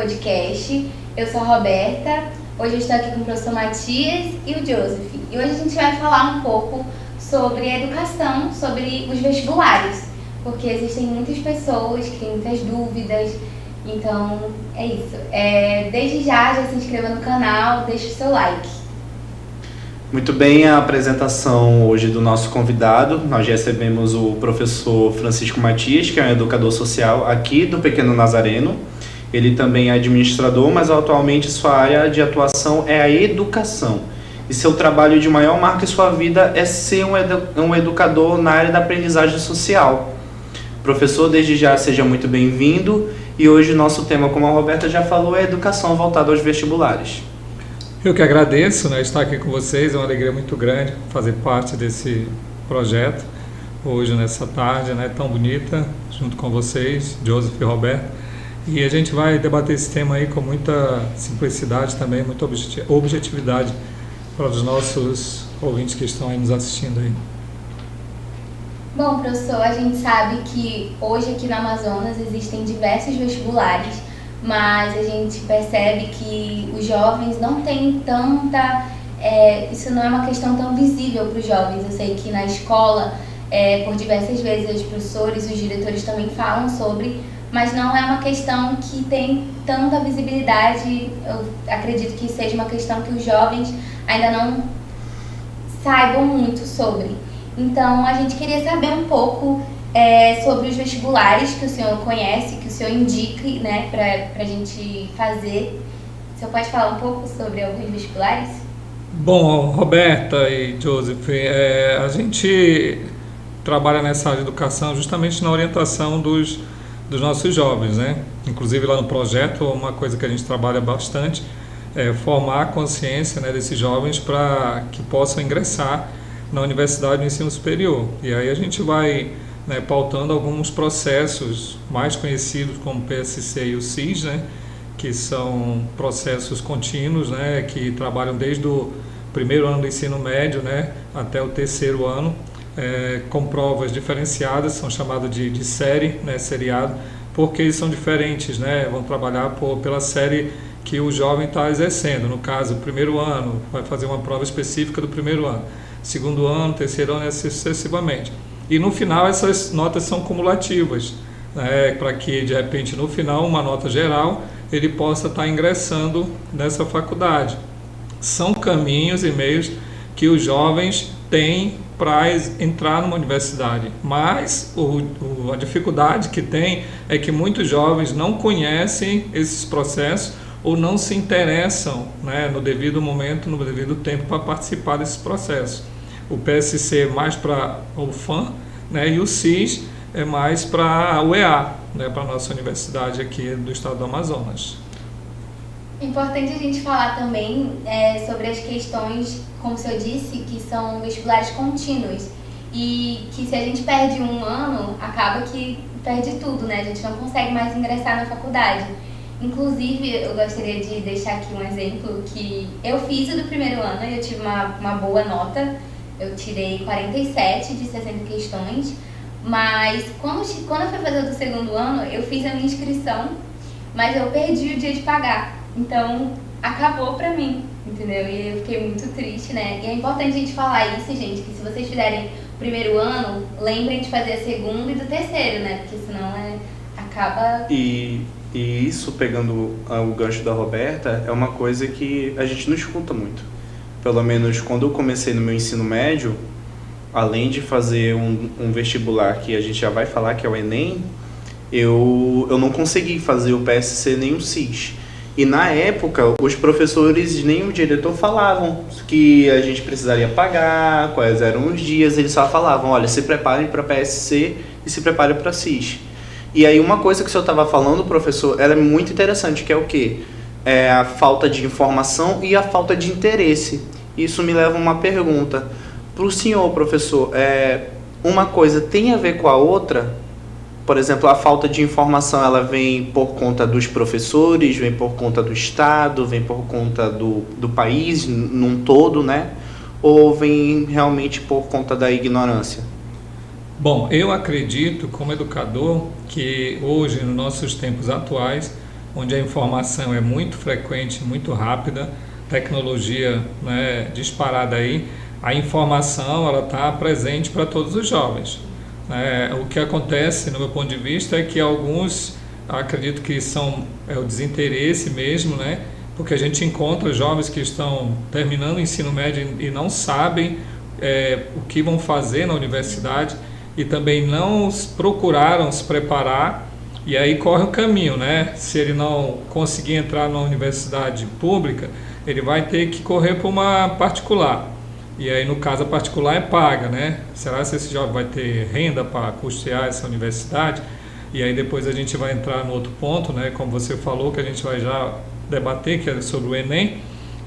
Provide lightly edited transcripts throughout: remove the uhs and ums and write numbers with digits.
podcast. Eu sou a Roberta, hoje eu estou aqui com o professor Matias e o Joseph. E hoje a gente vai falar um pouco sobre a educação, sobre os vestibulares, porque existem muitas pessoas que têm muitas dúvidas, então é isso. Desde já se inscreva no canal, deixe o seu like. Muito bem, a apresentação hoje do nosso convidado. Nós recebemos o professor Francisco Matias, que é um educador social aqui do Pequeno Nazareno. Ele também é administrador, mas atualmente sua área de atuação é a educação. E seu trabalho de maior marca em sua vida é ser um educador na área da aprendizagem social. Professor, desde já seja muito bem-vindo. E hoje o nosso tema, como a Roberta já falou, é educação voltada aos vestibulares. Eu que agradeço, estar aqui com vocês, é uma alegria muito grande fazer parte desse projeto, hoje nessa tarde tão bonita, junto com vocês, Joseph e Roberto, e a gente vai debater esse tema aí com muita simplicidade também, muita objetividade para os nossos ouvintes que estão aí nos assistindo aí. Bom, professor, a gente sabe que hoje aqui no Amazonas existem diversos vestibulares, mas a gente percebe que os jovens não têm tanta... isso não é uma questão tão visível para os jovens. Eu sei que na escola, por diversas vezes, os professores, os diretores também falam sobre, mas não é uma questão que tem tanta visibilidade. Eu acredito que seja uma questão que os jovens ainda não saibam muito sobre. Então, a gente queria saber um pouco sobre os vestibulares que o senhor conhece, que o senhor indique, para a gente fazer. O senhor pode falar um pouco sobre alguns vestibulares? Bom, Roberta e Joseph, a gente trabalha nessa área de educação justamente na orientação dos nossos jovens, Inclusive lá no projeto, uma coisa que a gente trabalha bastante é formar a consciência desses jovens para que possam ingressar na universidade do ensino superior. E aí a gente vai pautando alguns processos mais conhecidos como o PSC e o SIS, que são processos contínuos, que trabalham desde o primeiro ano do ensino médio até o terceiro ano, com provas diferenciadas, são chamadas de série, seriado, porque eles são diferentes, vão trabalhar pela série que o jovem está exercendo. No caso, o primeiro ano vai fazer uma prova específica do primeiro ano, segundo ano, terceiro ano, assim sucessivamente. E no final essas notas são cumulativas, para que de repente no final uma nota geral ele possa estar ingressando nessa faculdade. São caminhos e meios que os jovens têm para entrar numa universidade, mas a dificuldade que tem é que muitos jovens não conhecem esses processos ou não se interessam no devido momento, no devido tempo para participar desses processos. O PSC é mais para o FAM, e o SIS é mais para a UEA, para a nossa universidade aqui do estado do Amazonas. É importante a gente falar também sobre as questões, como o senhor disse, que são vestibulares contínuos e que se a gente perde um ano, acaba que perde tudo, a gente não consegue mais ingressar na faculdade. Inclusive, eu gostaria de deixar aqui um exemplo que eu fiz o do primeiro ano e eu tive uma boa nota. Eu tirei 47 de 60 questões, mas quando eu fui fazer o do segundo ano, eu fiz a minha inscrição, mas eu perdi o dia de pagar. Então, acabou pra mim, entendeu? E eu fiquei muito triste, E é importante a gente falar isso, gente, que se vocês fizerem o primeiro ano, lembrem de fazer a segundo e do terceiro, Porque senão acaba... E isso, pegando o gancho da Roberta, é uma coisa que a gente não escuta muito. Pelo menos quando eu comecei no meu ensino médio, além de fazer um vestibular que a gente já vai falar, que é o Enem, eu não consegui fazer o PSC nem o SIS. E na época, os professores nem o diretor falavam que a gente precisaria pagar, quais eram os dias, eles só falavam, olha, se preparem para PSC e se preparem para SIS. E aí uma coisa que o senhor estava falando, professor, ela é muito interessante, que é o quê? É a falta de informação e a falta de interesse. Isso me leva a uma pergunta. Para o senhor, professor, uma coisa tem a ver com a outra? Por exemplo, a falta de informação, ela vem por conta dos professores, vem por conta do Estado, vem por conta do país num todo, Ou vem realmente por conta da ignorância? Bom, eu acredito, como educador, que hoje, nos nossos tempos atuais, onde a informação é muito frequente, muito rápida, tecnologia, né, disparada aí, a informação ela está presente para todos os jovens. O que acontece, no meu ponto de vista, é que alguns, acredito que é o desinteresse mesmo, né? Porque a gente encontra jovens que estão terminando o ensino médio e não sabem o que vão fazer na universidade e também não procuraram se preparar, e aí corre o caminho, né? Se ele não conseguir entrar na universidade pública, ele vai ter que correr para uma particular. E aí, no caso, a particular é paga, né? Será que esse jovem vai ter renda para custear essa universidade? E aí depois a gente vai entrar no outro ponto, né? Como você falou, que a gente vai já debater, que é sobre o Enem,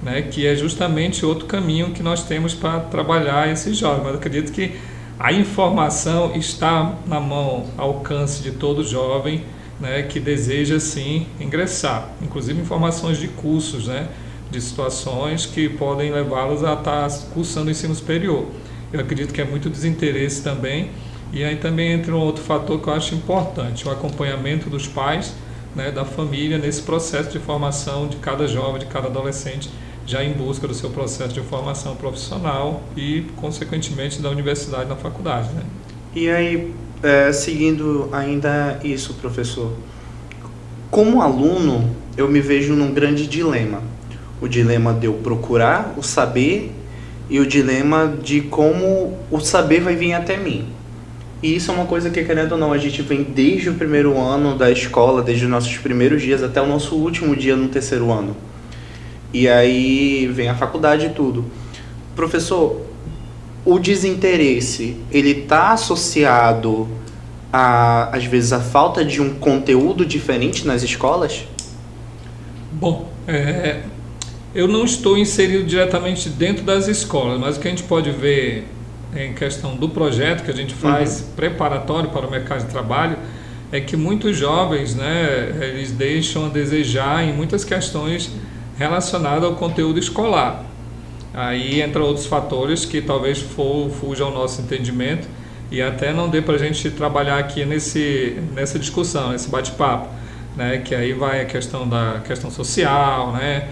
né? Que é justamente outro caminho que nós temos para trabalhar esses jovens. Mas eu acredito que a informação está na mão, ao alcance de todo jovem, né? Que deseja, sim, ingressar. Inclusive informações de cursos, né? De situações que podem levá-los a estar cursando o ensino superior. Eu acredito que é muito desinteresse também, e aí também entra um outro fator que eu acho importante, o acompanhamento dos pais, né, da família nesse processo de formação de cada jovem, de cada adolescente, já em busca do seu processo de formação profissional e, consequentemente, da universidade na faculdade, né? E aí, seguindo ainda isso, professor, como aluno, eu me vejo num grande dilema. O dilema de eu procurar o saber e o dilema de como o saber vai vir até mim. E isso é uma coisa que, querendo ou não, a gente vem desde o primeiro ano da escola, desde os nossos primeiros dias até o nosso último dia no terceiro ano. E aí vem a faculdade e tudo. Professor, o desinteresse, ele está associado às vezes, a falta de um conteúdo diferente nas escolas? Bom, eu não estou inserido diretamente dentro das escolas, mas o que a gente pode ver em questão do projeto que a gente faz preparatório para o mercado de trabalho é que muitos jovens, né, eles deixam a desejar em muitas questões relacionadas ao conteúdo escolar. Aí entra outros fatores que talvez fujam ao nosso entendimento e até não dê para a gente trabalhar aqui nessa discussão, nesse bate-papo. Né, que aí vai a questão da questão social, né,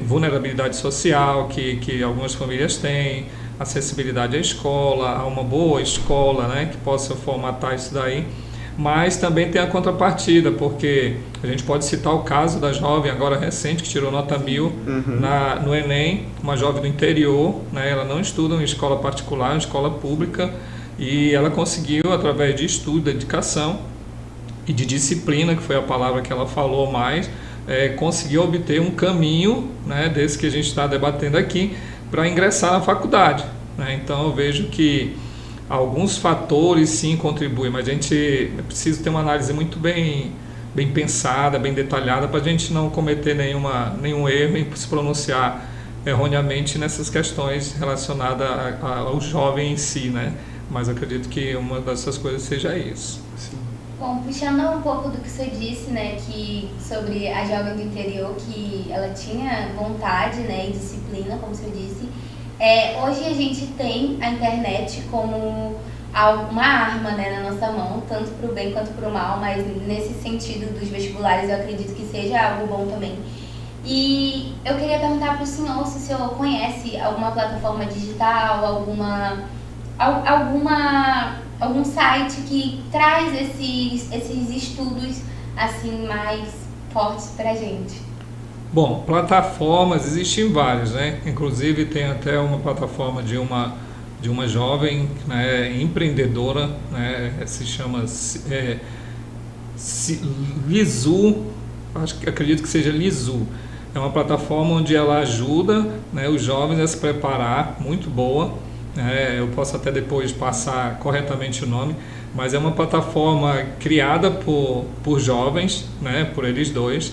vulnerabilidade social que algumas famílias têm, acessibilidade à escola, a uma boa escola, né, que possa formatar isso daí, mas também tem a contrapartida, porque a gente pode citar o caso da jovem agora recente que tirou nota 1000 no Enem, uma jovem do interior, né, ela não estuda em escola particular, em escola pública, e ela conseguiu, através de estudo, dedicação e de disciplina, que foi a palavra que ela falou mais, conseguiu obter um caminho, né, desse que a gente está debatendo aqui, para ingressar na faculdade. Né? Então eu vejo que alguns fatores sim contribuem, mas a gente precisa ter uma análise muito bem pensada, bem detalhada, para a gente não cometer nenhum erro em se pronunciar erroneamente nessas questões relacionadas ao jovem em si, né? Mas eu acredito que uma dessas coisas seja isso. Sim. Bom, puxando um pouco do que você disse, né, que sobre a jovem do interior, que ela tinha vontade, né, e disciplina, como você disse, hoje a gente tem a internet como uma arma, né, na nossa mão, tanto para o bem quanto para o mal, mas nesse sentido dos vestibulares eu acredito que seja algo bom também. E eu queria perguntar para o senhor se o senhor conhece alguma plataforma digital, algum site que traz esses estudos assim mais fortes pra gente. Bom, plataformas existem várias, né? Inclusive tem até uma plataforma de uma jovem, né, empreendedora, né, se chama Lizu, acredito que seja Lizu. É uma plataforma onde ela ajuda, né, os jovens a se preparar, muito boa. Eu posso até depois passar corretamente o nome, mas é uma plataforma criada por jovens, né, por eles dois,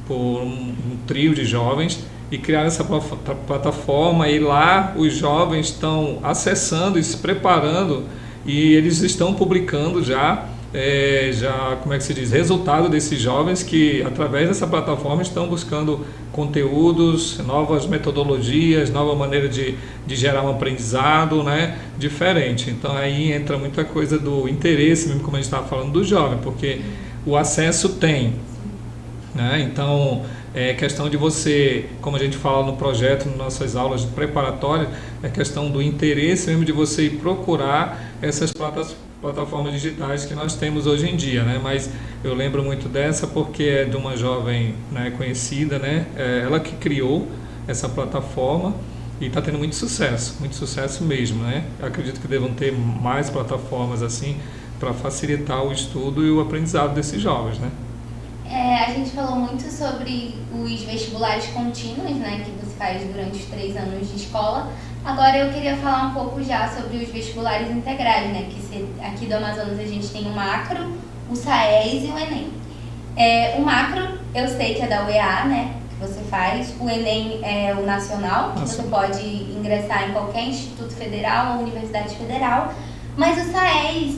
por um trio de jovens, e criaram essa plataforma, e lá os jovens estão acessando e se preparando, e eles estão publicando já, como é que se diz, resultado desses jovens que, através dessa plataforma, estão buscando conteúdos, novas metodologias, nova maneira de gerar um aprendizado, né, diferente. Então aí entra muita coisa do interesse, mesmo como a gente estava falando, do jovem, porque o acesso tem, né? Então, é questão de você, como a gente fala no projeto, nas nossas aulas preparatórias, é questão do interesse mesmo de você ir procurar essas plataformas digitais que nós temos hoje em dia, né? Mas eu lembro muito dessa porque é de uma jovem, né, conhecida, né? Ela que criou essa plataforma e está tendo muito sucesso mesmo, né? Eu acredito que devam ter mais plataformas assim para facilitar o estudo e o aprendizado desses jovens, né? A gente falou muito sobre os vestibulares contínuos, né, que você faz durante os 3 anos de escola. Agora eu queria falar um pouco já sobre os vestibulares integrais, né, que aqui do Amazonas a gente tem o Macro, o SAES e o Enem. O Macro eu sei que é da UEA, né, que você faz. O Enem é o nacional, que você pode ingressar em qualquer instituto federal ou universidade federal. Mas o SAES,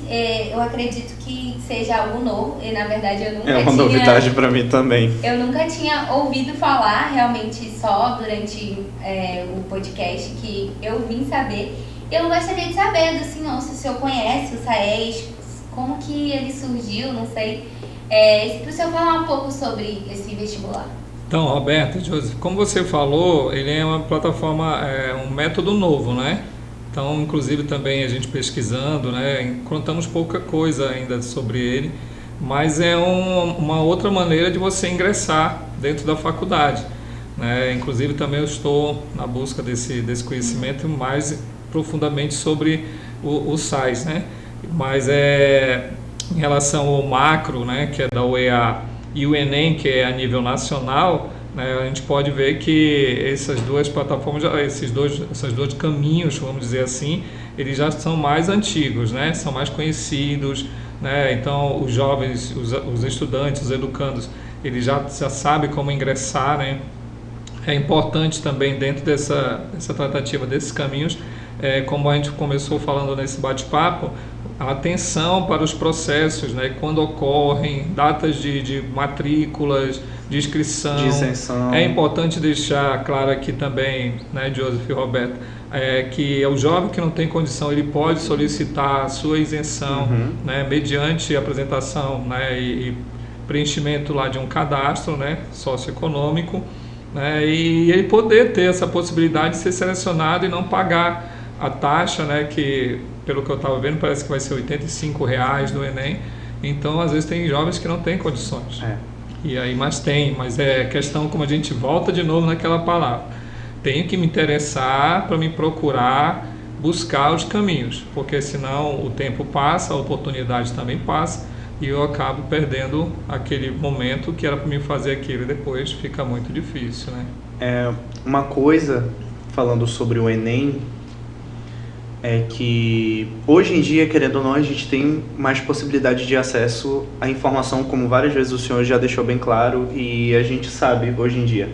eu acredito que seja algo novo, e na verdade eu nunca tinha... É uma novidade para mim também. Eu nunca tinha ouvido falar, realmente só durante o podcast que eu vim saber. Eu gostaria de saber do senhor, se o senhor conhece o SAES, como que ele surgiu, não sei. Para o senhor falar um pouco sobre esse vestibular. Então, Roberto, Joseph, como você falou, ele é uma plataforma, um método novo, né? Então, inclusive também a gente pesquisando, né, encontramos pouca coisa ainda sobre ele, mas é uma outra maneira de você ingressar dentro da faculdade, né? Inclusive também eu estou na busca desse conhecimento mais profundamente sobre o SAES, né? Mas em relação ao Macro, né, que é da UEA, e o Enem, que é a nível nacional, né, a gente pode ver que essas duas plataformas, esses dois caminhos, vamos dizer assim, eles já são mais antigos, né, são mais conhecidos, né, então os jovens, os estudantes, os educandos, eles já sabem como ingressar, né. É importante também dentro dessa tratativa desses caminhos, como a gente começou falando nesse bate-papo, a atenção para os processos, né, quando ocorrem, datas de matrículas, de inscrição. De isenção. É importante deixar claro aqui também, né, Joseph e Roberto, que o jovem que não tem condição, ele pode solicitar a sua isenção, né, mediante apresentação, né, e preenchimento lá de um cadastro, né, socioeconômico, né, e ele poder ter essa possibilidade de ser selecionado e não pagar a taxa, né, que pelo que eu estava vendo parece que vai ser R$85 do Enem. Então às vezes tem jovens que não têm condições. E aí, mas é questão, como a gente volta de novo naquela palavra, tenho que me interessar para me procurar, buscar os caminhos, porque senão o tempo passa, a oportunidade também passa e eu acabo perdendo aquele momento que era para mim fazer aquilo e depois fica muito difícil, né? Uma coisa, falando sobre o Enem, é que hoje em dia, querendo ou não, a gente tem mais possibilidade de acesso à informação, como várias vezes o senhor já deixou bem claro, e a gente sabe hoje em dia.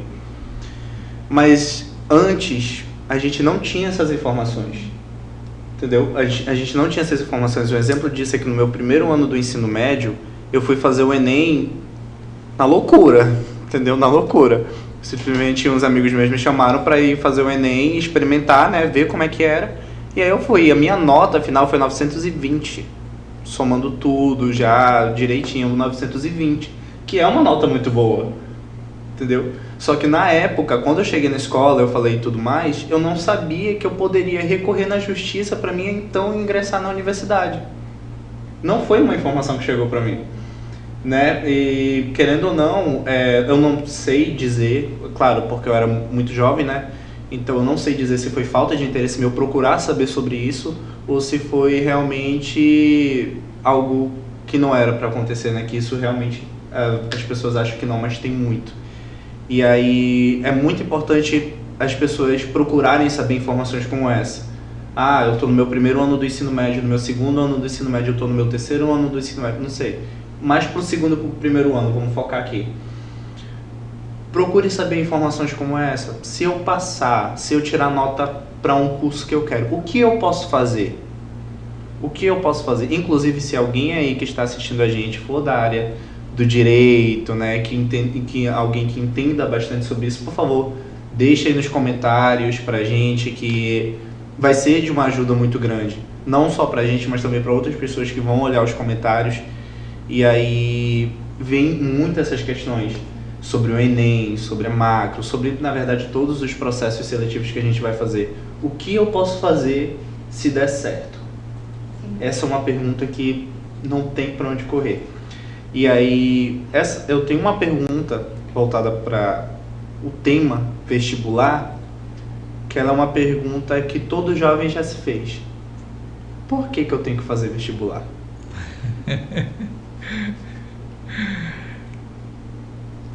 Mas antes, a gente não tinha essas informações, entendeu? A gente não tinha essas informações. Um exemplo disso é que no meu primeiro ano do ensino médio, eu fui fazer o Enem na loucura, entendeu? Na loucura. Simplesmente uns amigos meus me chamaram para ir fazer o Enem, experimentar, né, ver como é que era. E aí eu fui, a minha nota final foi 920, somando tudo já direitinho, 920, que é uma nota muito boa, entendeu? Só que na época, quando eu cheguei na escola, eu falei tudo mais, eu não sabia que eu poderia recorrer na justiça para mim então ingressar na universidade. Não foi uma informação que chegou para mim, né? E querendo ou não, eu não sei dizer, claro, porque eu era muito jovem, né? Então eu não sei dizer se foi falta de interesse meu procurar saber sobre isso ou se foi realmente algo que não era para acontecer, né? Que isso realmente as pessoas acham que não, mas tem muito. E aí é muito importante as pessoas procurarem saber informações como essa. Eu estou no meu primeiro ano do ensino médio, no meu segundo ano do ensino médio, eu estou no meu terceiro ano do ensino médio, não sei. Mais para o segundo e para o primeiro ano, vamos focar aqui. Procure saber informações como essa. Se eu passar, se eu tirar nota para um curso que eu quero, o que eu posso fazer? O que eu posso fazer? Inclusive, se alguém aí que está assistindo a gente for da área do direito, né, alguém que entenda bastante sobre isso, por favor, deixe aí nos comentários pra gente, que vai ser de uma ajuda muito grande. Não só pra gente, mas também para outras pessoas que vão olhar os comentários. E aí vem muito essas questões. sobre o Enem, sobre a macro, sobre, na verdade, todos os processos seletivos que a gente vai fazer. O que eu posso fazer se der certo? Essa é uma pergunta que não tem para onde correr. E aí, eu tenho uma pergunta voltada para o tema vestibular, que ela é uma pergunta que todo jovem já se fez. Por que eu tenho que fazer vestibular?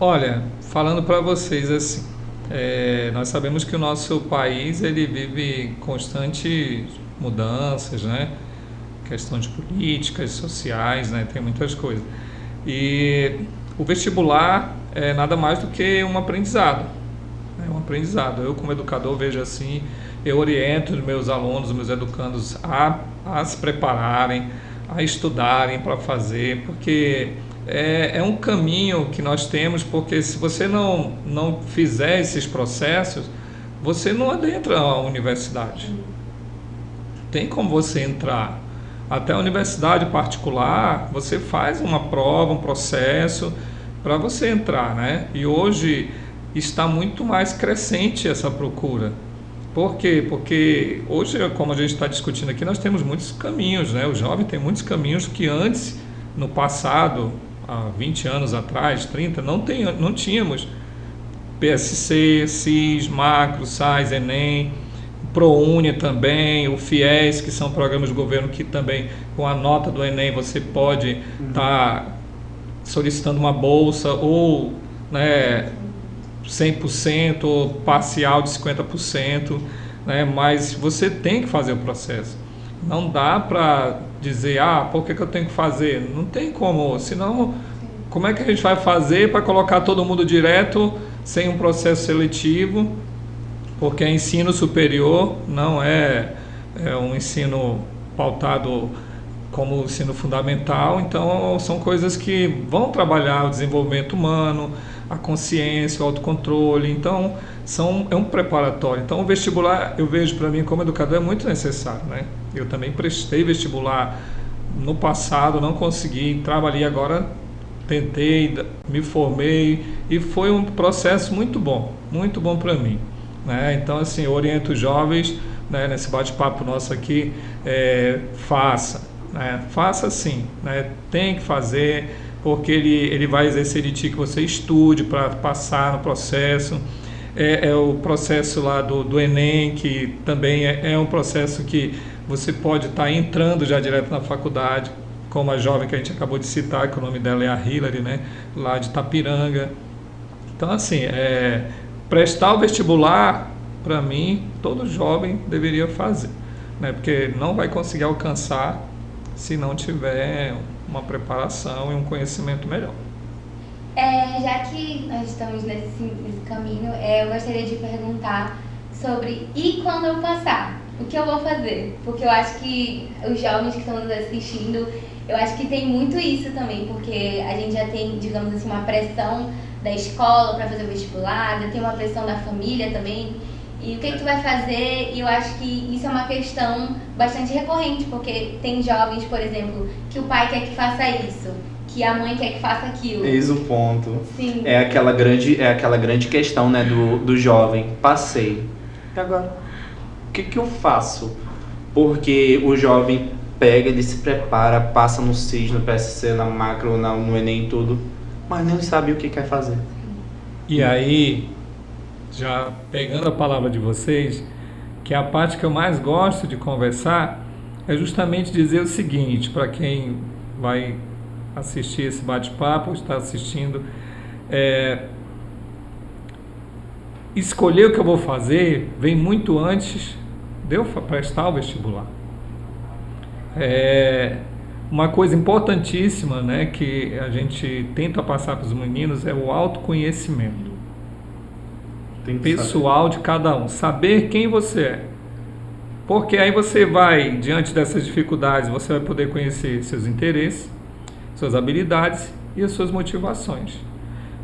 Olha, falando para vocês assim, nós sabemos que o nosso país ele vive constantes mudanças, né? Questões políticas, sociais, né? Tem muitas coisas. E o vestibular é nada mais do que um aprendizado. É um aprendizado. Eu, como educador, vejo assim, eu oriento os meus alunos, os meus educandos a se prepararem, a estudarem para fazer, porque é um caminho que nós temos, porque se você não fizer esses processos, você não adentra a universidade. Tem como você entrar. Até a universidade particular, você faz uma prova, um processo para você entrar, né? E hoje está muito mais crescente essa procura. Por quê? Porque hoje, como a gente está discutindo aqui, nós temos muitos caminhos, né? O jovem tem muitos caminhos que antes, no passado, há 20 anos atrás, 30, não tínhamos PSC, CIS, Macro, SAIS, Enem, ProUni também, o FIES, que são programas do governo que também, com a nota do Enem, você pode estar solicitando uma bolsa ou, né, 100% ou parcial de 50%, né, mas você tem que fazer o processo. Não dá para dizer, por que eu tenho que fazer? Não tem como, senão como é que a gente vai fazer para colocar todo mundo direto sem um processo seletivo? Porque ensino superior não é um ensino pautado como ensino fundamental, então são coisas que vão trabalhar o desenvolvimento humano, a consciência, o autocontrole, então é um preparatório. Então o vestibular, eu vejo para mim como educador, é muito necessário, né? Eu também prestei vestibular no passado, não consegui, trabalhei agora, tentei, me formei e foi um processo muito bom para mim, né? Então assim, eu oriento os jovens, né, nesse bate-papo nosso aqui, faça sim, né? Tem que fazer, porque ele vai exercer de ti que você estude para passar no processo. É o processo lá do Enem, que também é um processo que você pode estar entrando já direto na faculdade, como a jovem que a gente acabou de citar, que o nome dela é a Hilary, né, lá de Itapiranga. Então assim, prestar o vestibular, para mim, todo jovem deveria fazer, né, porque não vai conseguir alcançar se não tiver uma preparação e um conhecimento melhor. Já que nós estamos nesse caminho, eu gostaria de perguntar sobre, e quando eu passar? O que eu vou fazer? Porque eu acho que os jovens que estão nos assistindo, eu acho que tem muito isso também, porque a gente já tem, digamos assim, uma pressão da escola para fazer o vestibular, já tem uma pressão da família também. E o que tu vai fazer? E eu acho que isso é uma questão bastante recorrente, porque tem jovens, por exemplo, que o pai quer que faça isso, que a mãe quer que faça aquilo. Eis o ponto. Sim. É aquela grande questão, né, do jovem. Passei. E agora? O que eu faço? Porque o jovem pega, ele se prepara, passa no CIS, no PSC, na macro, no Enem e tudo, mas não sabe o que quer fazer. E aí, já pegando a palavra de vocês, que a parte que eu mais gosto de conversar é justamente dizer o seguinte, para quem vai assistir esse bate-papo, está assistindo, escolher o que eu vou fazer vem muito antes de eu prestar o vestibular. Uma coisa importantíssima, né, que a gente tenta passar para os meninos é o autoconhecimento pessoal de cada um, saber quem você é, porque aí você vai, diante dessas dificuldades, você vai poder conhecer seus interesses, suas habilidades e as suas motivações.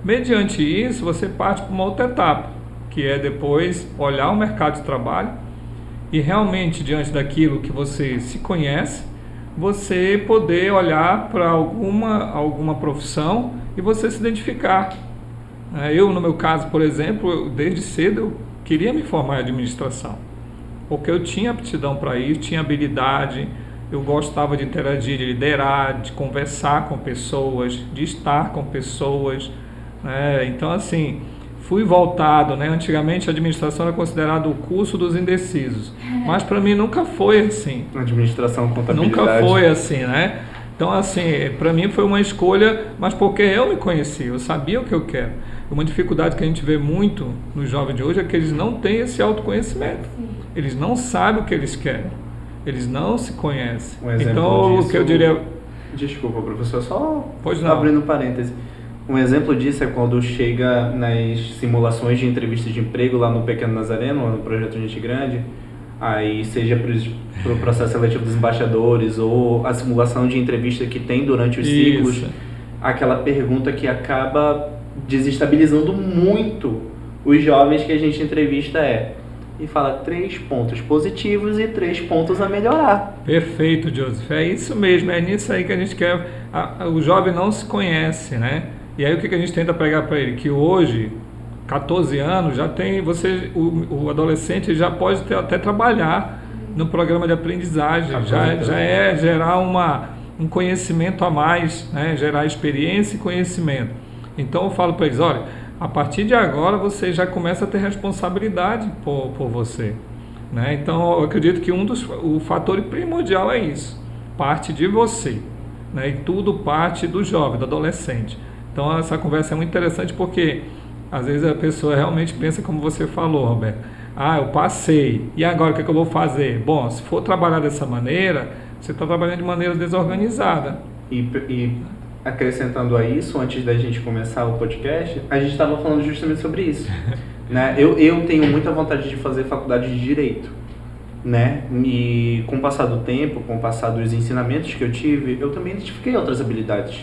Mediante isso, você parte para uma outra etapa, que é depois olhar o mercado de trabalho e realmente, diante daquilo que você se conhece, você poder olhar para alguma profissão e você se identificar. Eu, no meu caso, por exemplo, desde cedo eu queria me formar em administração, porque eu tinha aptidão para isso, tinha habilidade, eu gostava de interagir, de liderar, de conversar com pessoas, de estar com pessoas, né? Então, assim, fui voltado, né? Antigamente a administração era considerado o curso dos indecisos, mas para mim nunca foi assim. Administração, contabilidade. Nunca foi assim, né? Então, assim, para mim foi uma escolha, mas porque eu me conheci, eu sabia o que eu quero. Uma dificuldade que a gente vê muito nos jovens de hoje é que eles não têm esse autoconhecimento. Eles não sabem o que eles querem. Eles não se conhecem. Um exemplo Então, disso, o que eu diria... Desculpa, professor, só Pois não. abrindo parênteses. Um exemplo disso é quando chega nas simulações de entrevista de emprego lá no Pequeno Nazareno, no Projeto Gente Grande, aí seja para o processo seletivo dos embaixadores ou a simulação de entrevista que tem durante os ciclos, aquela pergunta que acaba desestabilizando muito os jovens que a gente entrevista e fala 3 pontos positivos e 3 pontos a melhorar. Perfeito, Joseph. É isso mesmo, é nisso aí que a gente quer. O jovem não se conhece, né? E aí o que a gente tenta pregar para ele? Que hoje, 14 anos, já tem, o adolescente já pode até trabalhar no programa de aprendizagem, já é gerar um conhecimento a mais, né? Gerar experiência e conhecimento. Então eu falo para eles, olha, a partir de agora você já começa a ter responsabilidade por você, né? Então eu acredito que o fator primordial é isso, parte de você, né? E tudo parte do jovem, do adolescente. Então essa conversa é muito interessante porque às vezes a pessoa realmente pensa como você falou, Roberto. Eu passei, e agora o que eu vou fazer? Bom, se for trabalhar dessa maneira, você está trabalhando de maneira desorganizada. E acrescentando a isso, antes da gente começar o podcast, a gente estava falando justamente sobre isso. Né? Eu tenho muita vontade de fazer faculdade de Direito. Né? E com o passar do tempo, com o passar dos ensinamentos que eu tive, eu também identifiquei outras habilidades.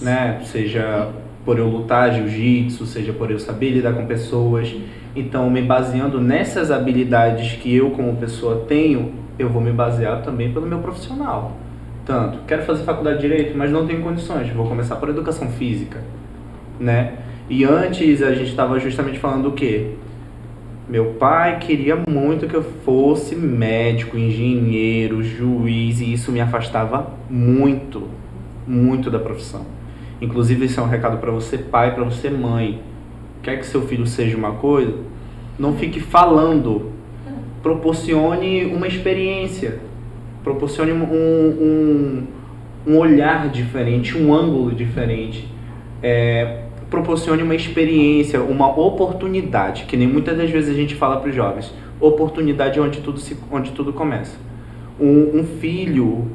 Né? Seja por eu lutar jiu-jitsu, seja por eu saber lidar com pessoas. Então, me baseando nessas habilidades que eu como pessoa tenho, eu vou me basear também pelo meu profissional. Tanto, quero fazer faculdade de Direito, mas não tenho condições, vou começar por Educação Física, né? E antes a gente estava justamente falando o quê? Meu pai queria muito que eu fosse médico, engenheiro, juiz, e isso me afastava muito, muito da profissão. Inclusive, esse é um recado para você pai, para você mãe. Quer que seu filho seja uma coisa? Não fique falando, proporcione uma experiência. Proporcione um olhar diferente, um ângulo diferente. Proporcione uma experiência, uma oportunidade, que nem muitas das vezes a gente fala para os jovens. Oportunidade é onde tudo começa. Um filho,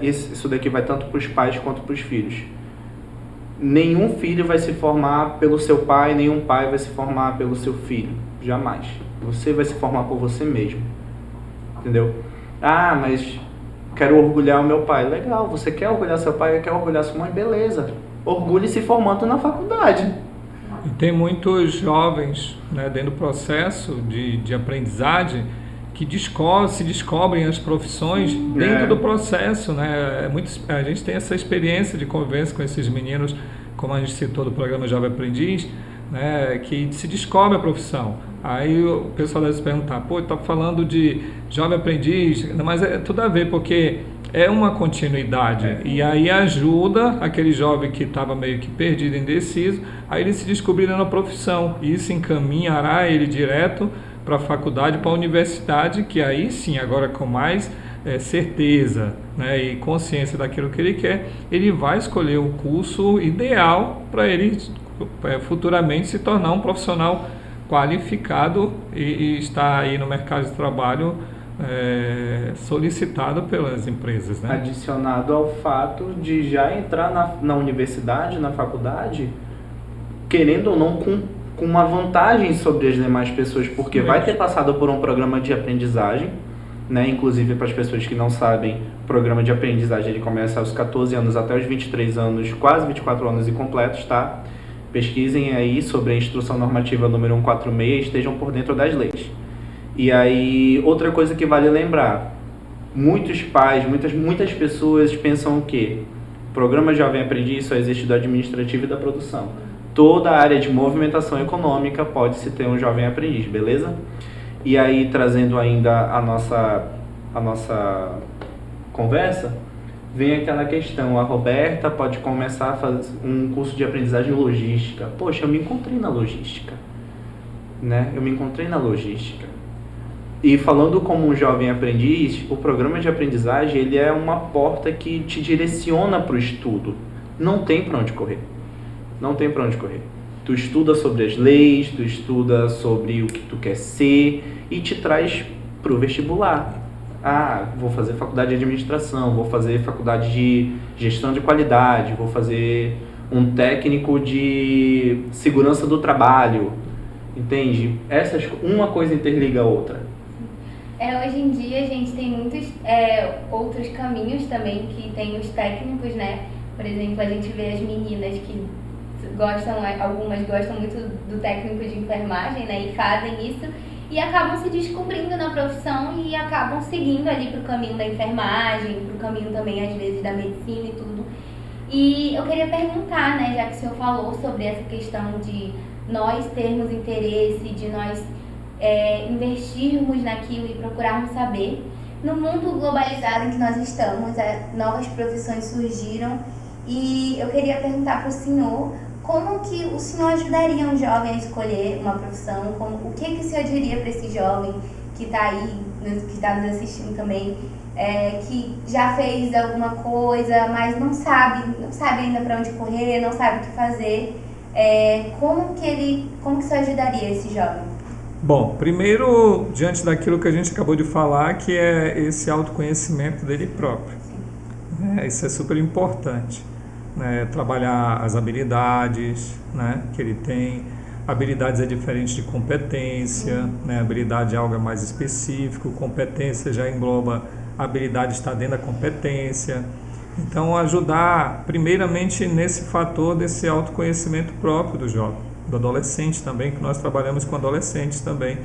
isso daqui vai tanto para os pais quanto para os filhos. Nenhum filho vai se formar pelo seu pai, nenhum pai vai se formar pelo seu filho. Jamais. Você vai se formar por você mesmo. Entendeu? Mas quero orgulhar o meu pai. Legal, você quer orgulhar seu pai, quer orgulhar sua mãe? beleza, orgulhe se formando na faculdade. E tem muitos jovens, né, dentro do processo de aprendizagem que se descobrem as profissões dentro do processo, né? A gente tem essa experiência de convivência com esses meninos, como a gente citou do programa Jovem Aprendiz, né, que se descobre a profissão. Aí o pessoal deve se perguntar, está falando de jovem aprendiz, mas é tudo a ver, porque é uma continuidade. E aí ajuda aquele jovem que estava meio que perdido, indeciso, aí ele se descobrir na profissão. E isso encaminhará ele direto para a faculdade, para a universidade, que aí sim, agora com mais certeza, né, e consciência daquilo que ele quer, ele vai escolher o curso ideal para ele futuramente se tornar um profissional qualificado e estar aí no mercado de trabalho solicitado pelas empresas, né? Adicionado ao fato de já entrar na universidade, na faculdade, querendo ou não, com uma vantagem sobre as demais pessoas, porque vai ter passado por um programa de aprendizagem, né? Inclusive, para as pessoas que não sabem, o programa de aprendizagem ele começa aos 14 anos até os 23 anos, quase 24 anos incompletos, tá? Pesquisem aí sobre a Instrução Normativa número 146 e estejam por dentro das leis. E aí, outra coisa que vale lembrar, muitos pais, muitas pessoas pensam o quê? O programa Jovem Aprendiz só existe do administrativo e da produção. toda a área de movimentação econômica pode-se ter um jovem aprendiz, beleza? E aí, trazendo ainda a nossa conversa, vem aquela questão, a Roberta pode começar a fazer um curso de aprendizagem logística. Poxa, eu me encontrei na logística, né? Eu me encontrei na logística. E falando como um jovem aprendiz, o programa de aprendizagem, ele é uma porta que te direciona para o estudo. Não tem para onde correr. Não tem para onde correr. Tu estuda sobre as leis, tu estuda sobre o que tu quer ser e te traz para o vestibular. Ah, vou fazer faculdade de administração, vou fazer faculdade de gestão de qualidade, vou fazer um técnico de segurança do trabalho, entende? Uma coisa interliga a outra. Hoje em dia a gente tem muitos outros caminhos também, que tem os técnicos, né? Por exemplo, a gente vê as meninas que algumas gostam muito do técnico de enfermagem, né? E fazem isso e acabam se descobrindo na profissão e acabam seguindo ali para o caminho da enfermagem, para o caminho também, às vezes, da medicina e tudo. E eu queria perguntar, né, já que o senhor falou sobre essa questão de nós termos interesse, de nós investirmos naquilo e procurarmos saber. No mundo globalizado em que nós estamos, novas profissões surgiram e eu queria perguntar para o senhor como que o senhor ajudaria um jovem a escolher uma profissão, o que o senhor diria para esse jovem que está aí, que está nos assistindo também, que já fez alguma coisa, mas não sabe ainda para onde correr, não sabe o que fazer, como que o senhor ajudaria esse jovem? Bom, primeiro, diante daquilo que a gente acabou de falar, que é esse autoconhecimento dele próprio. Isso é super importante. Trabalhar as habilidades, né, que ele tem. Habilidades é diferente de competência, né? Habilidade é algo mais específico, competência já engloba a habilidade está dentro da competência. Então, ajudar primeiramente nesse fator desse autoconhecimento próprio do jovem. Do adolescente também, que nós trabalhamos com adolescentes também,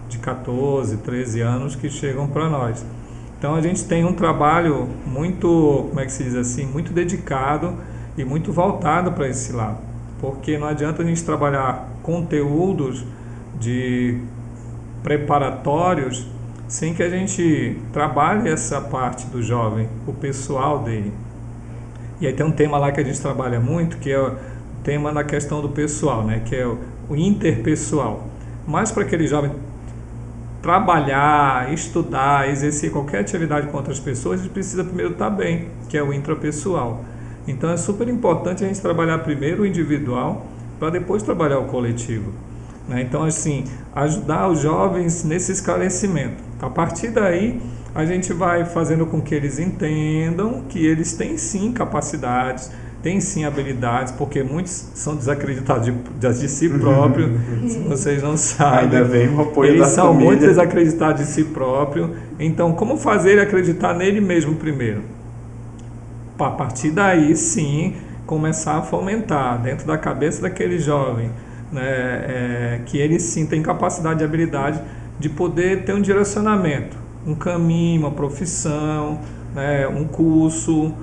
de 14, 13 anos, que chegam para nós. Então a gente tem um trabalho muito, como é que se diz assim, muito dedicado e muito voltado para esse lado. Porque não adianta a gente trabalhar conteúdos de preparatórios sem que a gente trabalhe essa parte do jovem, o pessoal dele. E aí tem um tema lá que a gente trabalha muito, que é tema na questão do pessoal, né, que é o interpessoal. Mas para aquele jovem trabalhar, estudar, exercer qualquer atividade com outras pessoas, ele precisa primeiro estar bem, que é o intrapessoal. Então é super importante a gente trabalhar primeiro o individual para depois trabalhar o coletivo, né? Então, assim, ajudar os jovens nesse esclarecimento. A partir daí, a gente vai fazendo com que eles entendam que eles têm sim capacidades, tem sim habilidades, porque muitos são desacreditados de si próprio, se vocês não sabem. Ainda vem o apoio eles da são família. muito desacreditados de si próprio. Então, como fazer ele acreditar nele mesmo primeiro? A partir daí, sim, começar a fomentar dentro da cabeça daquele jovem, né, que ele sim tem capacidade e habilidade de poder ter um direcionamento, um caminho, uma profissão, né, um curso,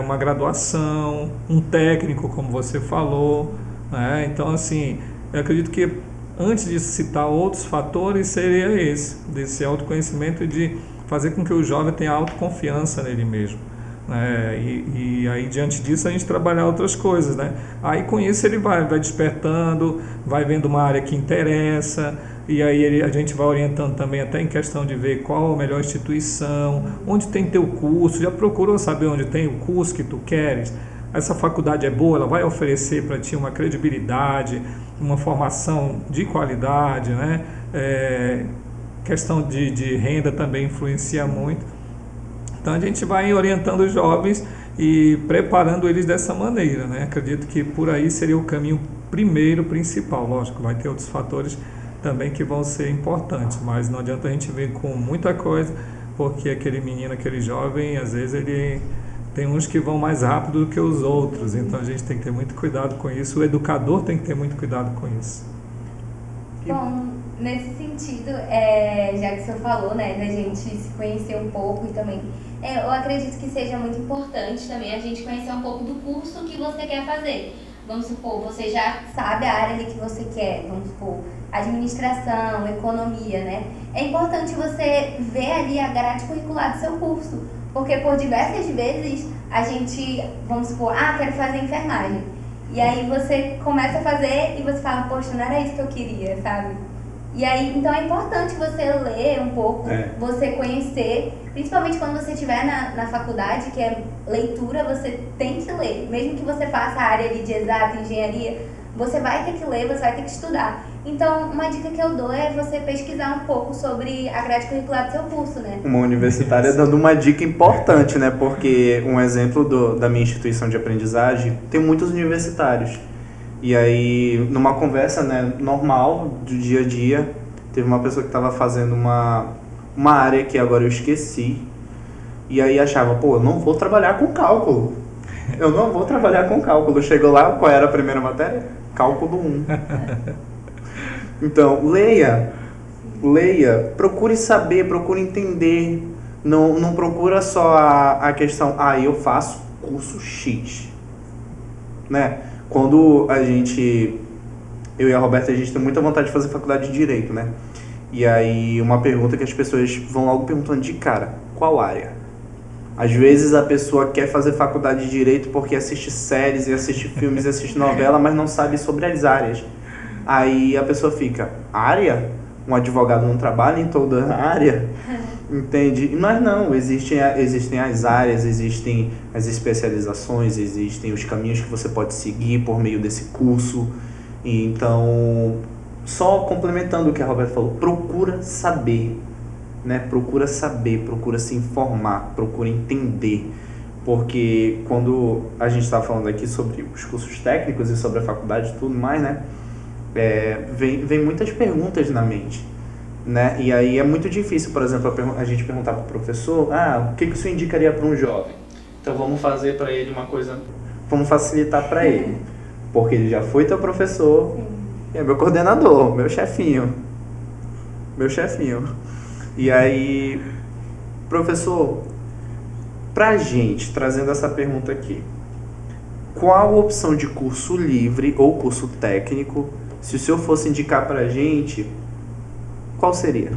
uma graduação, um técnico, como você falou, né? Então, assim, eu acredito que antes de citar outros fatores, seria esse, desse autoconhecimento e de fazer com que o jovem tenha autoconfiança nele mesmo, né? E aí, diante disso, a gente trabalhar outras coisas, né? Aí, com isso, ele vai despertando, vai vendo uma área que interessa, e aí a gente vai orientando também até em questão de ver qual a melhor instituição, onde tem teu curso, já procurou saber onde tem o curso que tu queres? Essa faculdade é boa, ela vai oferecer para ti uma credibilidade, uma formação de qualidade, né? Questão de renda também influencia muito. Então a gente vai orientando os jovens e preparando eles dessa maneira, né? Acredito que por aí seria o caminho principal. Lógico, vai ter outros fatores também que vão ser importantes, mas não adianta a gente vir com muita coisa, porque aquele menino, aquele jovem, às vezes ele tem uns que vão mais rápido do que os outros, então a gente tem que ter muito cuidado com isso, o educador tem que ter muito cuidado com isso. Bom, nesse sentido, já que o senhor falou, né, da gente se conhecer um pouco e também, eu acredito que seja muito importante também a gente conhecer um pouco do curso que você quer fazer. vamos supor, você já sabe a área ali que você quer, vamos supor, administração, economia, né? É importante você ver ali a grade curricular do seu curso, porque por diversas vezes a gente, vamos supor, quero fazer enfermagem. E aí você começa a fazer e você fala, poxa, não era isso que eu queria, sabe? E aí, então é importante você ler um pouco, você conhecer, principalmente quando você estiver na faculdade, que é leitura, você tem que ler. Mesmo que você faça a área ali de exata, engenharia, você vai ter que ler, você vai ter que estudar. Então, uma dica que eu dou é você pesquisar um pouco sobre a grade curricular do seu curso, né? Uma universitária dando uma dica importante, né? Porque um exemplo da minha instituição de aprendizagem, tem muitos universitários. E aí, numa conversa, né, normal, do dia a dia, teve uma pessoa que estava fazendo uma área que agora eu esqueci. E aí achava, eu não vou trabalhar com cálculo. Eu não vou trabalhar com cálculo. Chegou lá, qual era a primeira matéria? Cálculo 1. Então, leia, procure saber, procure entender. Não procura só a questão, eu faço curso X, né? Quando eu e a Roberta, a gente tem muita vontade de fazer faculdade de Direito, né? E aí, uma pergunta que as pessoas vão logo perguntando de cara, qual área? Às vezes a pessoa quer fazer faculdade de Direito porque assiste séries e assiste filmes e assiste novela, mas não sabe sobre as áreas. Aí a pessoa fica, área? Um advogado não trabalha em toda a área? Entende? Mas não, existem as áreas, existem as especializações, existem os caminhos que você pode seguir por meio desse curso. E então, só complementando o que a Roberta falou, procura saber, né? Procura saber, procura se informar, procura entender. Porque quando a gente estava falando aqui sobre os cursos técnicos e sobre a faculdade e tudo mais, né? Vem muitas perguntas na mente, né? E aí é muito difícil, por exemplo, a gente perguntar para o professor, o que você indicaria para um jovem? Então vamos fazer para ele uma coisa, vamos facilitar para ele, porque ele já foi teu professor, e é meu coordenador, meu chefinho. E aí, professor, pra gente, trazendo essa pergunta aqui, qual a opção de curso livre ou curso técnico, se o senhor fosse indicar pra gente, qual seria?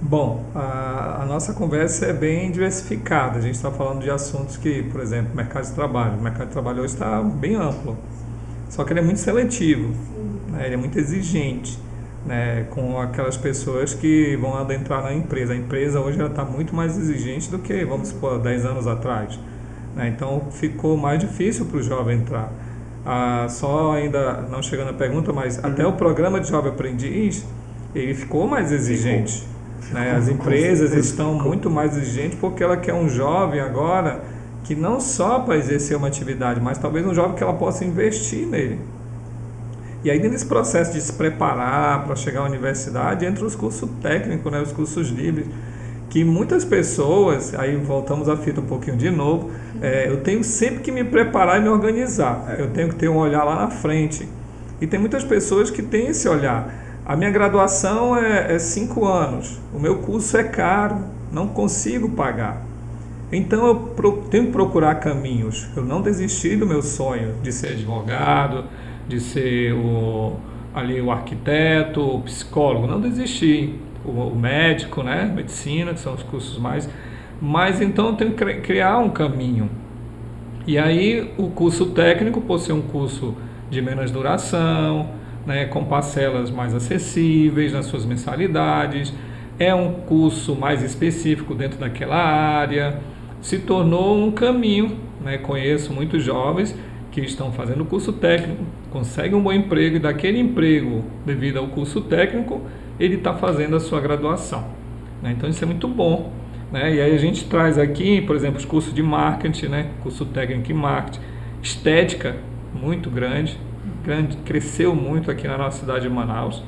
Bom, a nossa conversa é bem diversificada. A gente está falando de assuntos que, por exemplo, mercado de trabalho. O mercado de trabalho hoje está bem amplo, só que ele é muito seletivo, né? Ele é muito exigente, né? Com aquelas pessoas que vão adentrar na empresa. A empresa hoje está muito mais exigente do que, vamos supor, 10 anos atrás, né? Então ficou mais difícil para o jovem entrar. Só ainda não chegando à pergunta, mas até o programa de Jovem Aprendiz, ele ficou mais exigente. Né? As empresas estão muito mais exigentes porque ela quer um jovem agora que não só para exercer uma atividade, mas talvez um jovem que ela possa investir nele. E aí nesse processo de se preparar para chegar à universidade, entra os cursos técnicos, né? Os cursos livres, que muitas pessoas, aí voltamos à fita um pouquinho de novo, eu tenho sempre que me preparar e me organizar, eu tenho que ter um olhar lá na frente. E tem muitas pessoas que têm esse olhar. A minha graduação é 5 anos, o meu curso é caro, não consigo pagar. Então eu tenho que procurar caminhos. Eu não desisti do meu sonho de ser advogado, de ser o arquiteto, o psicólogo, não desisti. O médico, né? Medicina, que são os cursos mais... Mas então eu tenho que criar um caminho. E aí o curso técnico, por ser um curso de menos duração, né, com parcelas mais acessíveis nas suas mensalidades, é um curso mais específico dentro daquela área, se tornou um caminho, né? Conheço muitos jovens que estão fazendo o curso técnico, conseguem um bom emprego e daquele emprego, devido ao curso técnico, ele está fazendo a sua graduação, né? Então isso é muito bom, né? E aí a gente traz aqui, por exemplo, os cursos de marketing, né? Curso técnico em marketing, estética, muito grande, cresceu muito aqui na nossa cidade de Manaus.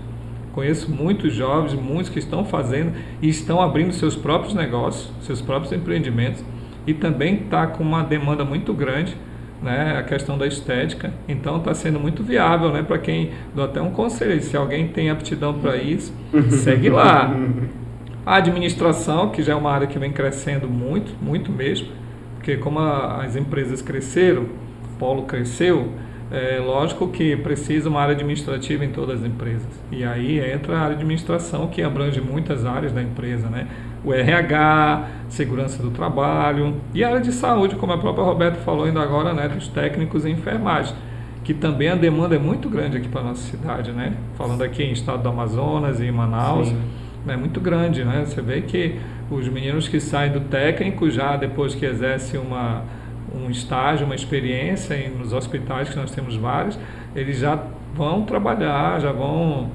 Conheço muitos jovens, muitos que estão fazendo e estão abrindo seus próprios negócios, seus próprios empreendimentos, e também está com uma demanda muito grande, né, a questão da estética. Então está sendo muito viável, né, para quem, dou até um conselho, se alguém tem aptidão para isso, segue lá. A administração, que já é uma área que vem crescendo muito, muito mesmo, porque como as empresas cresceram, o polo cresceu, É lógico que precisa uma área administrativa em todas as empresas. E aí entra a área de administração, que abrange muitas áreas da empresa, né? O RH, segurança do trabalho e a área de saúde, como a própria Roberta falou ainda agora, né? Dos técnicos em enfermagem, que também a demanda é muito grande aqui para a nossa cidade, né? Falando aqui em estado do Amazonas e em Manaus, é muito grande, né? Você vê que os meninos que saem do técnico já depois que exercem um estágio, uma experiência nos hospitais, que nós temos vários, eles já vão trabalhar, já vão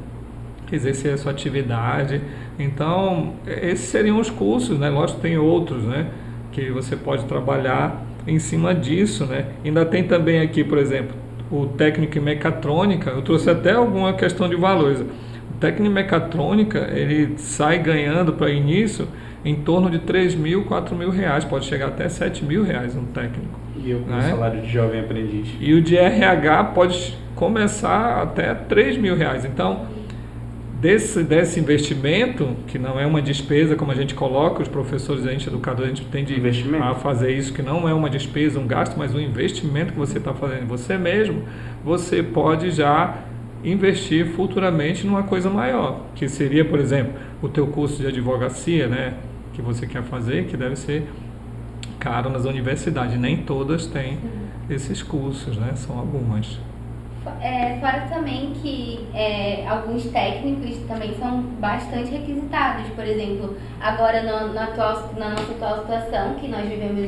exercer a sua atividade. Então, esses seriam os cursos, né? Lógico que tem outros, né? Que você pode trabalhar em cima disso, né? Ainda tem também aqui, por exemplo, o técnico em mecatrônica. Eu trouxe até alguma questão de valores. O técnico em mecatrônica, ele sai ganhando para início em torno de 3 mil, 4 mil reais, pode chegar até 7 mil reais um técnico. E o né? salário de jovem aprendiz. E o de RH pode começar até 3 mil reais. Então, desse investimento, que não é uma despesa, como a gente coloca, os professores, a gente educador, a gente tende a fazer isso, que não é uma despesa, um gasto, mas um investimento que você está fazendo em você mesmo, você pode já investir futuramente numa coisa maior, que seria, por exemplo, o teu curso de advocacia, né, que você quer fazer, que deve ser caro nas universidades. Nem todas têm esses cursos, né, são algumas. Fora também que alguns técnicos também são bastante requisitados. Por exemplo, agora na nossa atual situação, que nós vivemos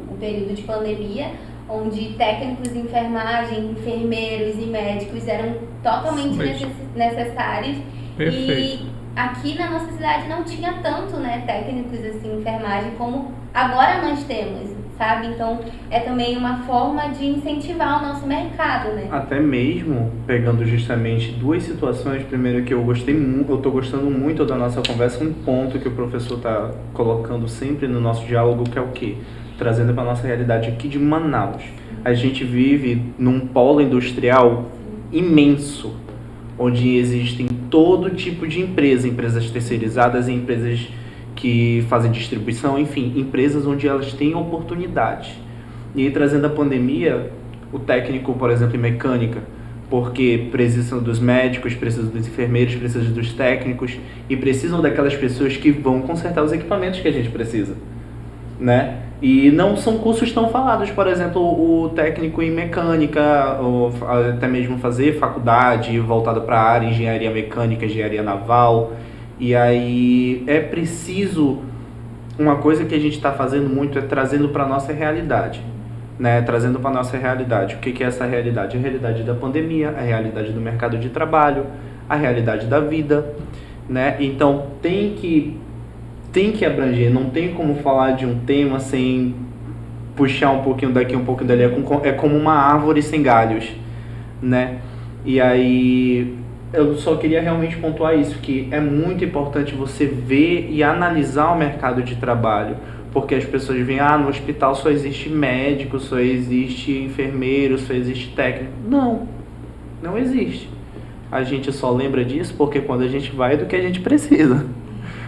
o período de pandemia, onde técnicos de enfermagem, enfermeiros e médicos eram totalmente necessários. Perfeito. E aqui na nossa cidade não tinha tanto, né, técnicos assim, em enfermagem como agora nós temos, sabe? Então é também uma forma de incentivar o nosso mercado, né? Até mesmo pegando justamente duas situações. Primeiro, que eu estou gostando muito da nossa conversa, um ponto que o professor está colocando sempre no nosso diálogo, que é o quê? Trazendo para a nossa realidade aqui de Manaus. A gente vive num polo industrial imenso, onde existem todo tipo de empresas terceirizadas e empresas que fazem distribuição, enfim, empresas onde elas têm oportunidade. E aí, trazendo a pandemia, o técnico, por exemplo, em mecânica, porque precisam dos médicos, precisam dos enfermeiros, precisam dos técnicos e precisam daquelas pessoas que vão consertar os equipamentos que a gente precisa, né? E não são cursos tão falados, por exemplo, o técnico em mecânica, ou até mesmo fazer faculdade voltada para a área engenharia mecânica, engenharia naval. E aí é preciso, uma coisa que a gente está fazendo muito é trazendo para a nossa realidade, né? Trazendo para a nossa realidade. O que é essa realidade? A realidade da pandemia, a realidade do mercado de trabalho, a realidade da vida, né? Então tem que abranger, não tem como falar de um tema sem puxar um pouquinho daqui, um pouquinho dali. É como uma árvore sem galhos, né? E aí eu só queria realmente pontuar isso, que é muito importante você ver e analisar o mercado de trabalho, porque as pessoas veem, no hospital só existe médico, só existe enfermeiro, só existe técnico. Não existe. A gente só lembra disso porque quando a gente vai é do que a gente precisa,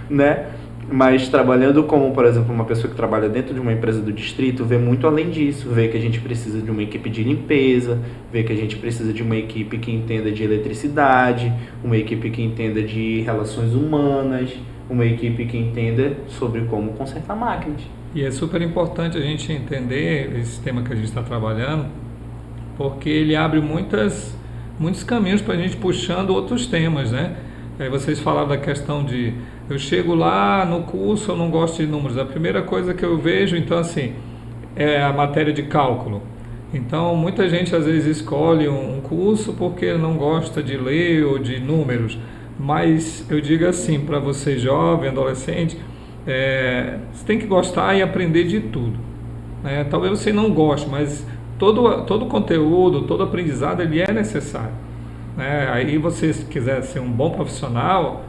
né? Mas trabalhando como, por exemplo, uma pessoa que trabalha dentro de uma empresa do distrito, vê muito além disso, vê que a gente precisa de uma equipe de limpeza, vê que a gente precisa de uma equipe que entenda de eletricidade, uma equipe que entenda de relações humanas, uma equipe que entenda sobre como consertar máquinas. E é super importante a gente entender esse tema que a gente está trabalhando, porque ele abre muitos caminhos para a gente puxando outros temas, né? Aí vocês falaram da questão de eu chego lá no curso, eu não gosto de números. A primeira coisa que eu vejo, então, assim, é a matéria de cálculo. Então, muita gente às vezes escolhe um curso porque não gosta de ler ou de números. Mas eu digo assim, para você jovem, adolescente, você tem que gostar e aprender de tudo, né? Talvez você não goste, mas todo conteúdo, todo aprendizado, ele é necessário, né? Aí você, se quiser ser um bom profissional,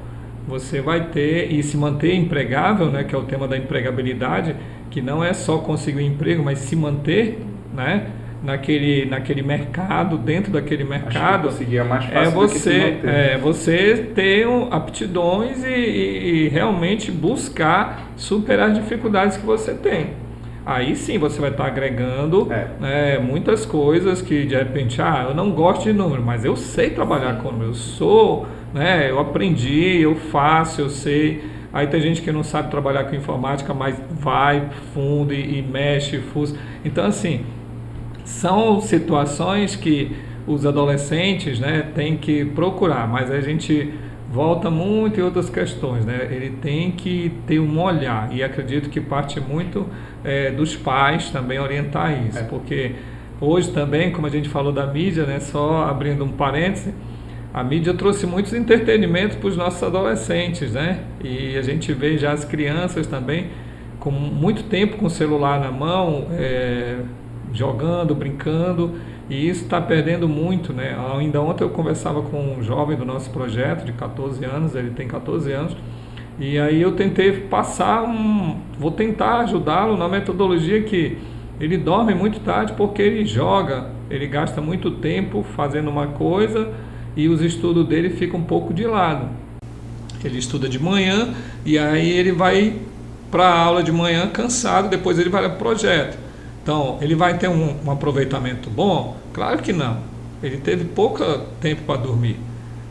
você vai ter e se manter empregável, né, que é o tema da empregabilidade, que não é só conseguir um emprego, mas se manter, né, naquele mercado, dentro daquele mercado. Acho que é mais fácil do que se manter. Você ter aptidões e realmente buscar superar as dificuldades que você tem. aí sim você vai estar agregando muitas coisas que de repente, eu não gosto de número, mas eu sei trabalhar com número, eu aprendi, eu faço, eu sei. Aí tem gente que não sabe trabalhar com informática, mas vai fundo e mexe, fuça. Então, assim, são situações que os adolescentes, têm que procurar, mas a gente volta muito em outras questões, Ele tem que ter um olhar, e acredito que parte muito dos pais também orientar isso, porque hoje também, como a gente falou da mídia, só abrindo um parêntese, a mídia trouxe muitos entretenimentos para os nossos adolescentes, E a gente vê já as crianças também com muito tempo com o celular na mão, jogando, brincando, e isso está perdendo muito, Ainda ontem eu conversava com um jovem do nosso projeto de 14 anos, ele tem 14 anos, e aí eu tentei vou tentar ajudá-lo na metodologia que ele dorme muito tarde porque ele joga, ele gasta muito tempo fazendo uma coisa e os estudos dele ficam um pouco de lado. Ele estuda de manhã e aí ele vai para a aula de manhã cansado, depois ele vai para o projeto. Então, ele vai ter um aproveitamento bom? Claro que não. Ele teve pouco tempo para dormir.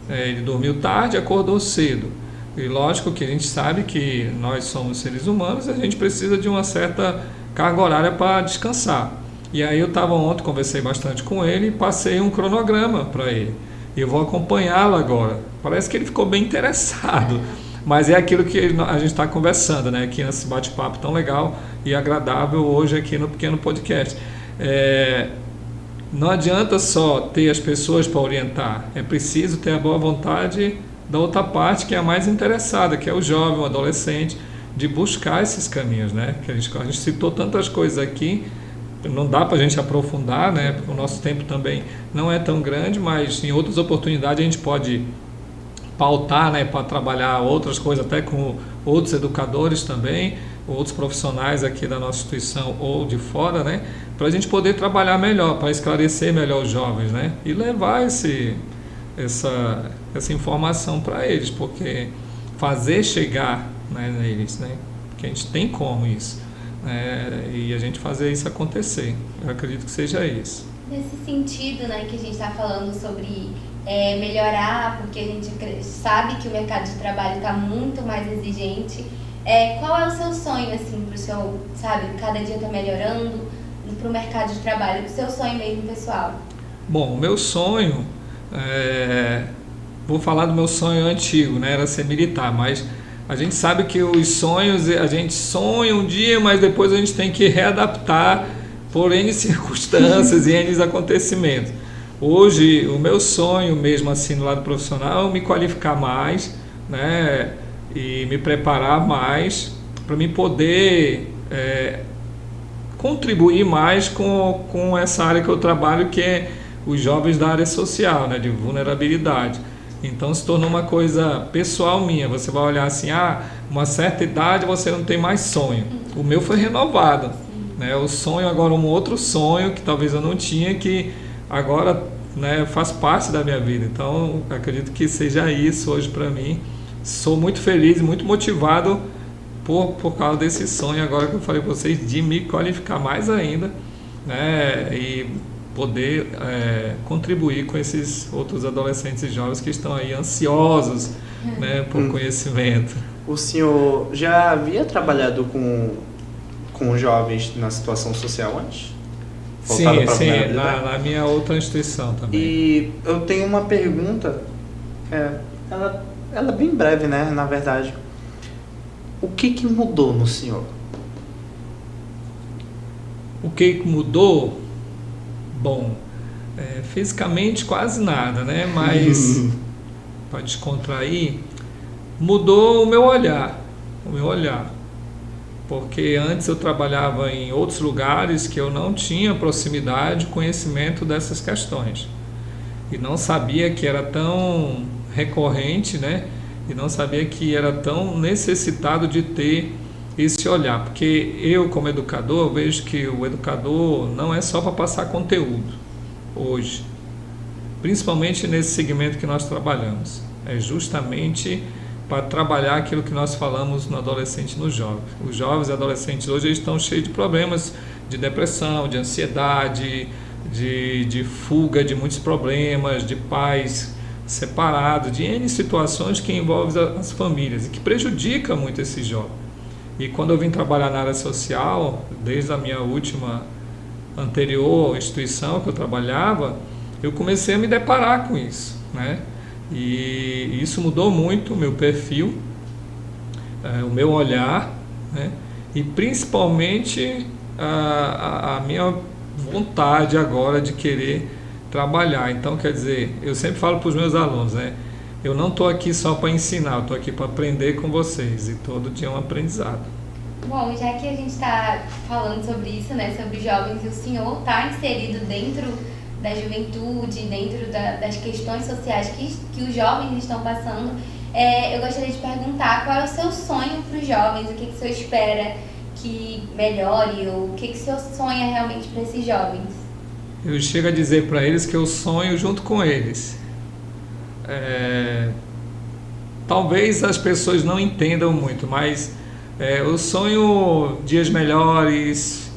Ele dormiu tarde, acordou cedo. E lógico que a gente sabe que nós somos seres humanos e a gente precisa de uma certa carga horária para descansar. E aí eu estava ontem, conversei bastante com ele e passei um cronograma para ele. E eu vou acompanhá-lo agora. Parece que ele ficou bem interessado. Mas é aquilo que a gente está conversando, aqui nesse bate-papo tão legal e agradável hoje aqui no Pequeno Podcast. Não adianta só ter as pessoas para orientar, é preciso ter a boa vontade da outra parte, que é a mais interessada, que é o jovem, o adolescente, de buscar esses caminhos, Que a gente citou tantas coisas aqui, não dá para a gente aprofundar, porque o nosso tempo também não é tão grande, mas em outras oportunidades a gente pode pautar, para trabalhar outras coisas, até com outros educadores também, outros profissionais aqui da nossa instituição ou de fora, para a gente poder trabalhar melhor, para esclarecer melhor os jovens, e levar essa informação para eles, porque fazer chegar neles, porque a gente tem como isso, e a gente fazer isso acontecer, eu acredito que seja isso. Nesse sentido, que a gente está falando sobre melhorar, porque a gente sabe que o mercado de trabalho está muito mais exigente. Qual é o seu sonho, assim, para o seu, cada dia está melhorando, para o mercado de trabalho, o seu sonho mesmo pessoal? Bom, o meu sonho, vou falar do meu sonho antigo, era ser militar, mas a gente sabe que os sonhos, a gente sonha um dia, mas depois a gente tem que readaptar por N circunstâncias e N acontecimentos. Hoje, o meu sonho mesmo assim no lado profissional é me qualificar mais, e me preparar mais para me poder contribuir mais com essa área que eu trabalho, que é os jovens da área social, de vulnerabilidade. Então se tornou uma coisa pessoal minha. Você vai olhar assim, uma certa idade você não tem mais sonho. O meu foi renovado, o sonho agora, um outro sonho que talvez eu não tinha, que agora faz parte da minha vida. Então acredito que seja isso hoje para mim. Sou muito feliz e muito motivado por causa desse sonho agora que eu falei para vocês, de me qualificar mais ainda, e poder contribuir com esses outros adolescentes e jovens que estão aí ansiosos, por conhecimento. O senhor já havia trabalhado com jovens na situação social antes? Sim, na minha outra instituição também. E eu tenho uma pergunta, ela é bem breve, na verdade. O que mudou no senhor? O que mudou? Bom, fisicamente quase nada, mas para descontrair, mudou o meu olhar. Porque antes eu trabalhava em outros lugares que eu não tinha proximidade, conhecimento dessas questões. E não sabia que era tão recorrente, E não sabia que era tão necessitado de ter esse olhar. Porque eu, como educador, vejo que o educador não é só para passar conteúdo hoje. Principalmente nesse segmento que nós trabalhamos. É justamente para trabalhar aquilo que nós falamos no adolescente e no jovem. Os jovens e adolescentes hoje eles estão cheios de problemas de depressão, de ansiedade, de fuga de muitos problemas, de pais separados, de N situações que envolvem as famílias e que prejudica muito esse jovem. E quando eu vim trabalhar na área social, desde a minha última anterior instituição que eu trabalhava, eu comecei a me deparar com isso, né? E isso mudou muito o meu perfil, o meu olhar, né? E principalmente a minha vontade agora de querer trabalhar. Então, quer dizer, eu sempre falo para os meus alunos, né? Eu não estou aqui só para ensinar, eu estou aqui para aprender com vocês, e todo dia é um aprendizado. Bom, já que a gente está falando sobre isso, né, sobre jovens, e o senhor está inserido dentro da juventude, dentro das questões sociais que os jovens estão passando, eu gostaria de perguntar qual é o seu sonho para os jovens, o que o senhor espera que melhore, ou o que o senhor sonha realmente para esses jovens? Eu chego a dizer para eles que eu sonho junto com eles. Talvez as pessoas não entendam muito, mas eu sonho dias melhores,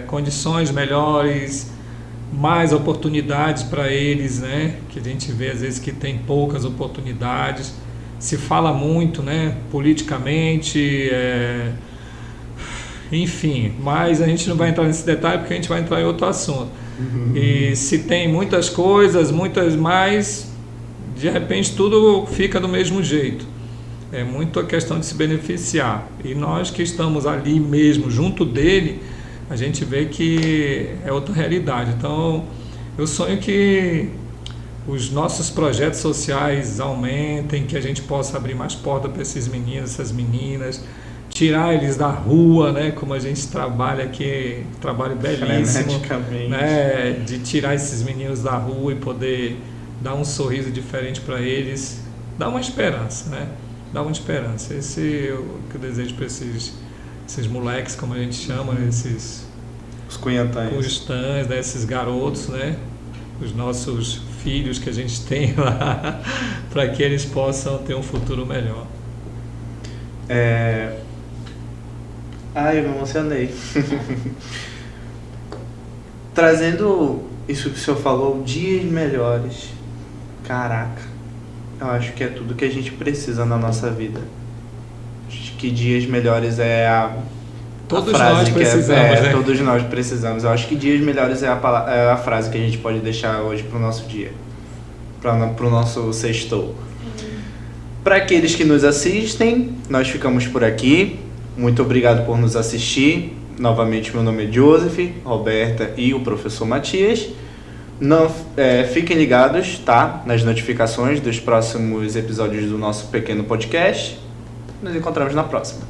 condições melhores, mais oportunidades para eles, né? Que a gente vê às vezes que tem poucas oportunidades, se fala muito, né? Politicamente, enfim, mas a gente não vai entrar nesse detalhe porque a gente vai entrar em outro assunto. E se tem muitas coisas, muitas mais, de repente tudo fica do mesmo jeito. É muito a questão de se beneficiar. E nós que estamos ali mesmo, junto dele, a gente vê que é outra realidade. Então, eu sonho que os nossos projetos sociais aumentem, que a gente possa abrir mais portas para esses meninos, essas meninas, tirar eles da rua, né? Como a gente trabalha aqui, trabalho belíssimo, né? De tirar esses meninos da rua e poder dar um sorriso diferente para eles, dar uma esperança, né? Dar uma esperança. Esse é o que eu desejo para esses moleques, como a gente chama, esses os cunhantães, né? Esses garotos, né? Os nossos filhos que a gente tem lá, para que eles possam ter um futuro melhor. Ai, eu me emocionei. Trazendo isso que o senhor falou, dias melhores. Caraca, eu acho que é tudo que a gente precisa na nossa vida. Acho que dias melhores é todos nós precisamos, né? Todos nós precisamos. Eu acho que dias melhores é a frase que a gente pode deixar hoje para o nosso dia, para o nosso sextou. Para aqueles que nos assistem, nós ficamos por aqui. Muito obrigado por nos assistir. Novamente, meu nome é Joseph, Roberta e o professor Matias. Não, fiquem ligados, tá? Nas notificações dos próximos episódios do nosso pequeno podcast. Nos encontramos na próxima.